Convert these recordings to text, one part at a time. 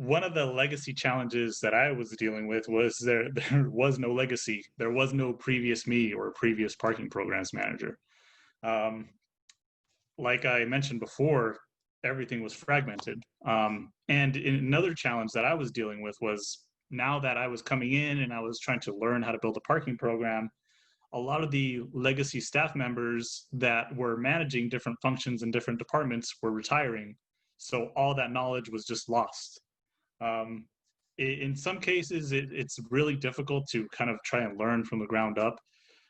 one of the legacy challenges that I was dealing with was there was no legacy. There was no previous me or previous parking programs manager. Um, like I mentioned before, everything was fragmented. And another challenge that I was dealing with was now that I was coming in and I was trying to learn how to build a parking program, a lot of the legacy staff members that were managing different functions in different departments were retiring. So all that knowledge was just lost. Um, in some cases, it's really difficult to kind of try and learn from the ground up.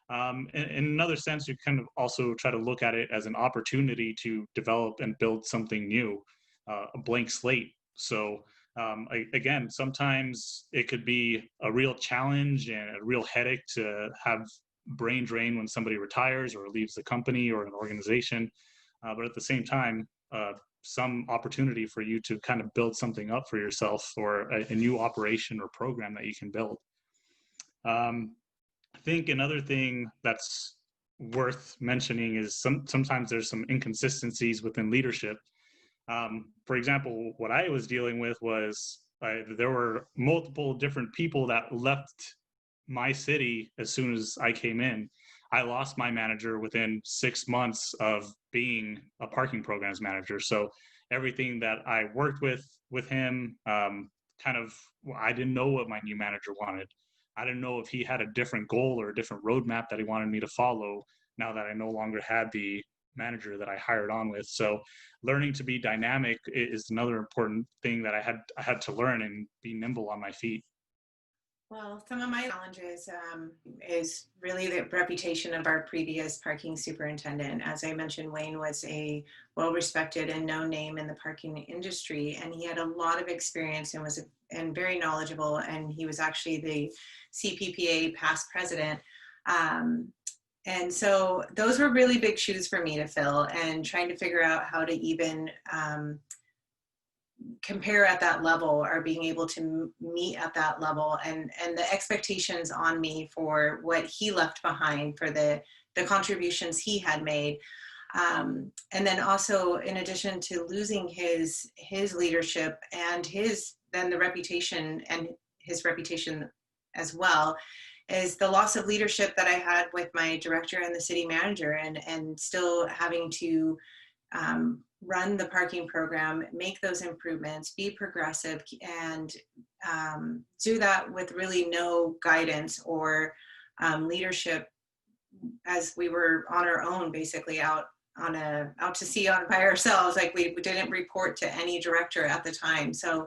In another sense, you kind of also try to look at it as an opportunity to develop and build something new, a blank slate. So again, sometimes it could be a real challenge and a real headache to have brain drain when somebody retires or leaves the company or an organization. But at the same time, some opportunity for you to kind of build something up for yourself or a new operation or program that you can build. I think another thing that's worth mentioning is sometimes there's some inconsistencies within leadership. For example, what I was dealing with was there were multiple different people that left my city as soon as I came in. I lost my manager within 6 months of being a parking programs manager. So everything that I worked with him, kind of, I didn't know what my new manager wanted. I didn't know if he had a different goal or a different roadmap that he wanted me to follow now that I no longer had the manager that I hired on with. So learning to be dynamic is another important thing that I had to learn and be nimble on my feet. Well, some of my challenges is really the reputation of our previous parking superintendent. As I mentioned, Wayne was a well-respected and known name in the parking industry, and he had a lot of experience and was very knowledgeable. And he was actually the CPPA past president. And so those were really big shoes for me to fill, and trying to figure out how to even compare at that level or being able to meet at that level, and the expectations on me for what he left behind, for the contributions he had made. And then also, in addition to losing his leadership and the reputation and his reputation as well, is the loss of leadership that I had with my director and the city manager, and still having to run the parking program, make those improvements, be progressive, and do that with really no guidance or leadership, as we were on our own, basically out to sea by ourselves. Like we didn't report to any director at the time. So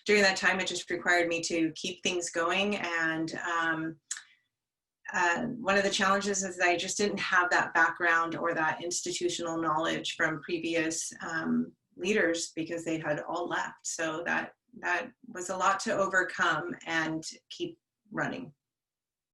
during that time, it just required me to keep things going. And one of the challenges is that I just didn't have that background or that institutional knowledge from previous leaders, because they had all left. So that was a lot to overcome and keep running.